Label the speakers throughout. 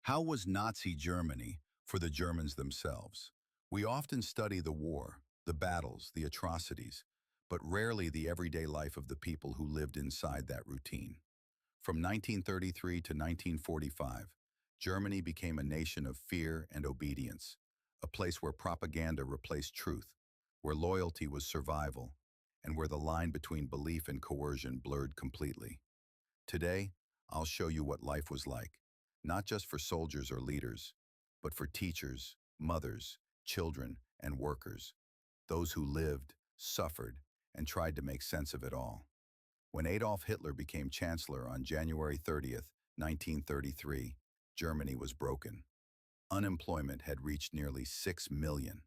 Speaker 1: How was Nazi Germany for the Germans themselves? We often study the war, the battles, the atrocities, but rarely the everyday life of the people who lived inside that routine. From 1933 to 1945, Germany became a nation of fear and obedience, a place where propaganda replaced truth, where loyalty was survival, and where the line between belief and coercion blurred completely. Today, I'll show you what life was like, not just for soldiers or leaders, but for teachers, mothers, children, and workers, those who lived, suffered, and tried to make sense of it all. When Adolf Hitler became chancellor on January 30th, 1933, Germany was broken. Unemployment had reached nearly 6 million.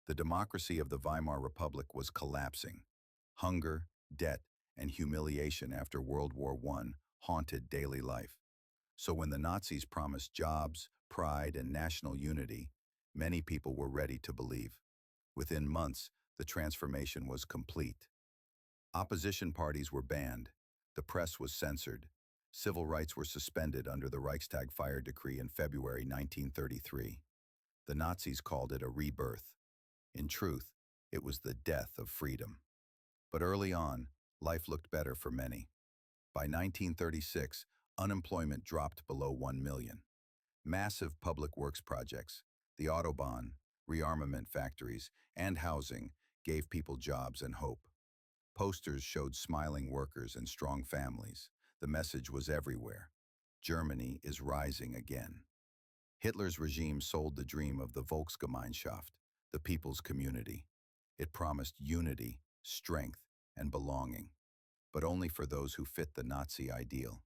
Speaker 1: The democracy of the Weimar Republic was collapsing. Hunger, debt, and humiliation after World War I haunted daily life. So when the Nazis promised jobs, pride, and national unity, many people were ready to believe. Within months, the transformation was complete. Opposition parties were banned, the press was censored, civil rights were suspended under the Reichstag fire decree in February 1933. The Nazis called it a rebirth. In truth, it was the death of freedom. But early on, life looked better for many. By 1936, unemployment dropped below 1 million. Massive public works projects, the Autobahn, rearmament factories, and housing gave people jobs and hope. Posters showed smiling workers and strong families. The message was everywhere. Germany is rising again. Hitler's regime sold the dream of the Volksgemeinschaft, the people's community. It promised unity, strength, and belonging, but only for those who fit the Nazi ideal.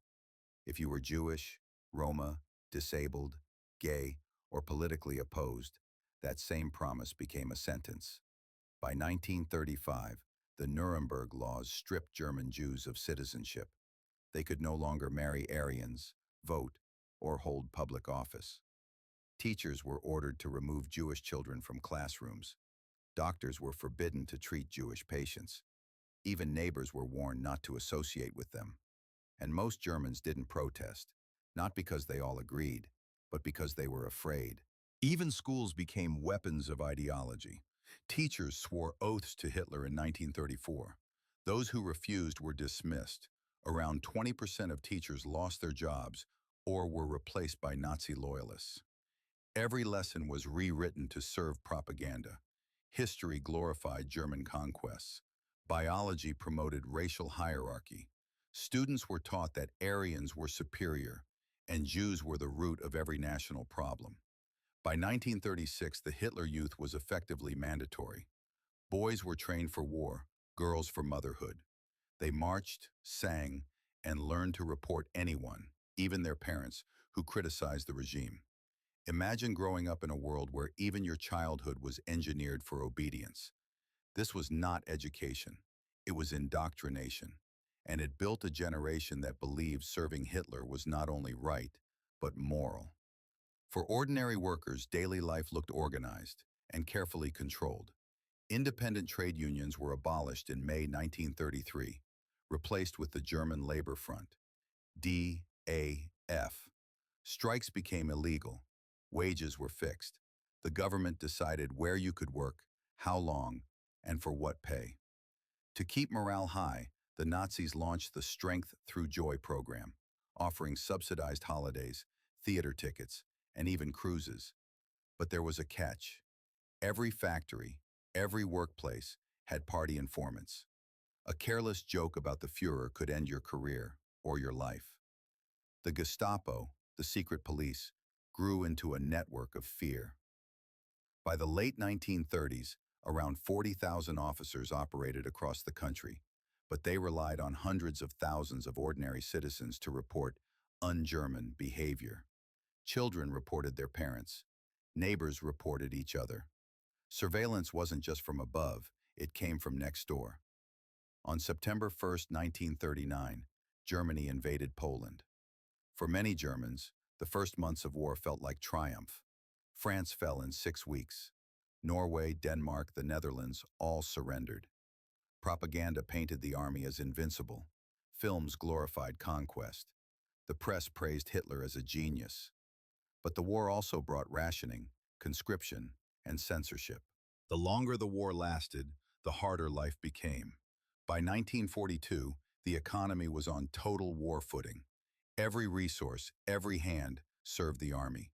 Speaker 1: If you were Jewish, Roma, disabled, gay, or politically opposed, that same promise became a sentence. By 1935, the Nuremberg laws stripped German Jews of citizenship. They could no longer marry Aryans, vote, or hold public office. Teachers were ordered to remove Jewish children from classrooms. Doctors were forbidden to treat Jewish patients. Even neighbors were warned not to associate with them. And most Germans didn't protest, not because they all agreed, but because they were afraid. Even schools became weapons of ideology. Teachers swore oaths to Hitler in 1934. Those who refused were dismissed. Around 20% of teachers lost their jobs or were replaced by Nazi loyalists. Every lesson was rewritten to serve propaganda. History glorified German conquests. Biology promoted racial hierarchy. Students were taught that Aryans were superior, and Jews were the root of every national problem. By 1936, the Hitler Youth was effectively mandatory. Boys were trained for war, girls for motherhood. They marched, sang, and learned to report anyone, even their parents, who criticized the regime. Imagine growing up in a world where even your childhood was engineered for obedience. This was not education. It was indoctrination. And it built a generation that believed serving Hitler was not only right, but moral. For ordinary workers, daily life looked organized and carefully controlled. Independent trade unions were abolished in May 1933, replaced with the German Labor Front, DAF. Strikes became illegal. Wages were fixed. The government decided where you could work, how long, and for what pay. To keep morale high, the Nazis launched the Strength Through Joy program, offering subsidized holidays, theater tickets, and even cruises. But there was a catch. Every factory, every workplace had party informants. A careless joke about the Führer could end your career or your life. The Gestapo, the secret police, grew into a network of fear. By the late 1930s, around 40,000 officers operated across the country, but they relied on hundreds of thousands of ordinary citizens to report un-German behavior. Children reported their parents. Neighbors reported each other. Surveillance wasn't just from above, it came from next door. On September 1st, 1939, Germany invaded Poland. For many Germans, the first months of war felt like triumph. France fell in 6 weeks. Norway, Denmark, the Netherlands all surrendered. Propaganda painted the army as invincible. Films glorified conquest. The press praised Hitler as a genius. But the war also brought rationing, conscription, and censorship. The longer the war lasted, the harder life became. By 1942, the economy was on total war footing. Every resource, every hand, served the army.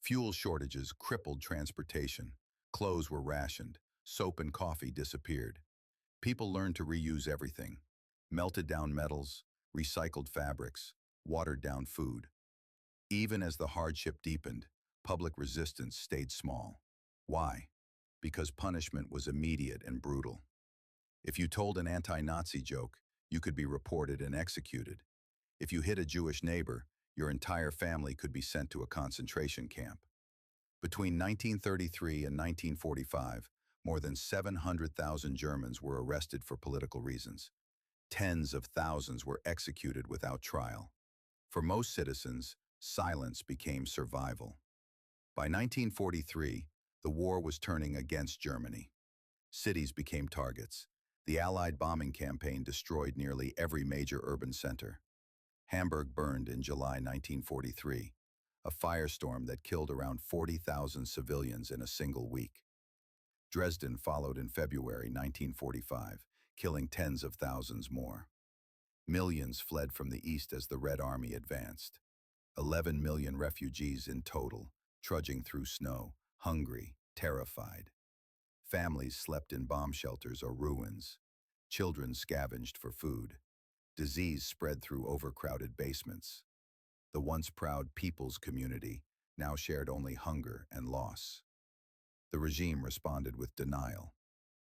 Speaker 1: Fuel shortages crippled transportation. Clothes were rationed. Soap and coffee disappeared. People learned to reuse everything. Melted down metals, recycled fabrics, watered down food. Even as the hardship deepened, public resistance stayed small. Why? Because punishment was immediate and brutal. If you told an anti-Nazi joke, you could be reported and executed. If you hit a Jewish neighbor, your entire family could be sent to a concentration camp. Between 1933 and 1945, more than 700,000 Germans were arrested for political reasons. Tens of thousands were executed without trial. For most citizens, silence became survival. By 1943, the war was turning against Germany. Cities became targets. The Allied bombing campaign destroyed nearly every major urban center. Hamburg burned in July 1943, a firestorm that killed around 40,000 civilians in a single week. Dresden followed in February 1945, killing tens of thousands more. Millions fled from the east as the Red Army advanced. 11 million refugees in total, trudging through snow, hungry, terrified. Families slept in bomb shelters or ruins. Children scavenged for food. Disease spread through overcrowded basements. The once proud people's community now shared only hunger and loss. The regime responded with denial.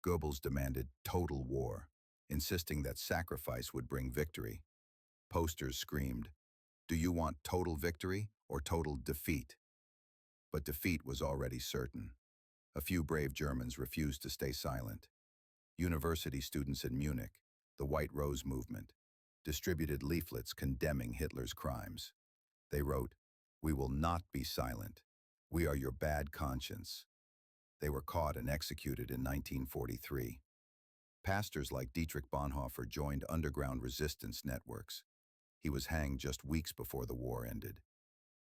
Speaker 1: Goebbels demanded total war, insisting that sacrifice would bring victory. Posters screamed, "Do you want total victory or total defeat?" But defeat was already certain. A few brave Germans refused to stay silent. University students in Munich, the White Rose movement, distributed leaflets condemning Hitler's crimes. They wrote, "We will not be silent. We are your bad conscience." They were caught and executed in 1943. Pastors like Dietrich Bonhoeffer joined underground resistance networks. He was hanged just weeks before the war ended.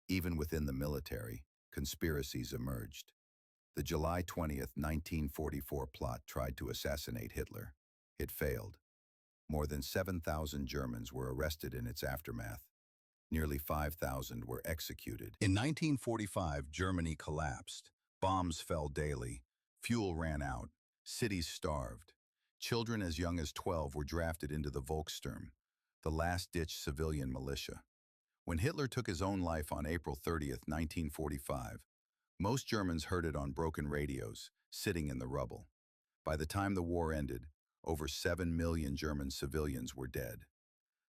Speaker 1: Even within the military, conspiracies emerged. The July 20th, 1944 plot tried to assassinate Hitler. It failed. More than 7,000 Germans were arrested in its aftermath. Nearly 5,000 were executed. In 1945, Germany collapsed. Bombs fell daily. Fuel ran out. Cities starved. Children as young as 12 were drafted into the Volkssturm, the last-ditch civilian militia. When Hitler took his own life on April 30th, 1945, most Germans heard it on broken radios, sitting in the rubble. By the time the war ended, over 7 million German civilians were dead.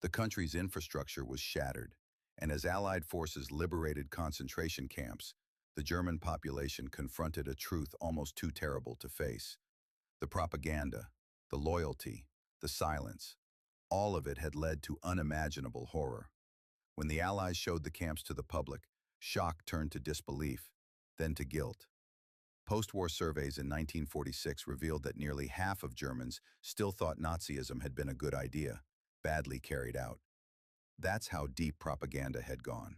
Speaker 1: The country's infrastructure was shattered, and as Allied forces liberated concentration camps, the German population confronted a truth almost too terrible to face. The propaganda, the loyalty, the silence, all of it had led to unimaginable horror. When the Allies showed the camps to the public, shock turned to disbelief, then to guilt. Post-war surveys in 1946 revealed that nearly half of Germans still thought Nazism had been a good idea, badly carried out. That's how deep propaganda had gone.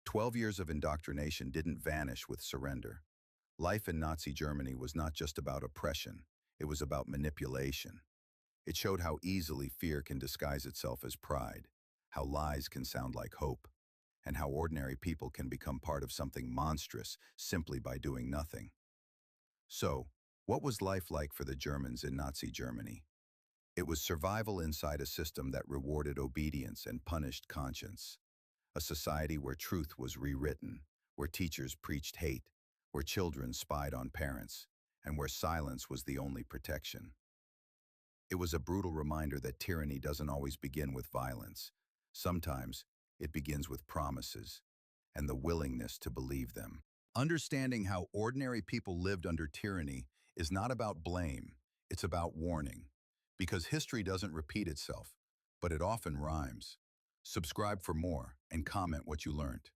Speaker 1: 12 years of indoctrination didn't vanish with surrender. Life in Nazi Germany was not just about oppression, it was about manipulation. It showed how easily fear can disguise itself as pride, how lies can sound like hope, and how ordinary people can become part of something monstrous simply by doing nothing. So, what was life like for the Germans in Nazi Germany? It was survival inside a system that rewarded obedience and punished conscience. A society where truth was rewritten, where teachers preached hate, where children spied on parents, and where silence was the only protection. It was a brutal reminder that tyranny doesn't always begin with violence. Sometimes, it begins with promises and the willingness to believe them. Understanding how ordinary people lived under tyranny is not about blame, it's about warning. Because history doesn't repeat itself, but it often rhymes. Subscribe for more and comment what you learned.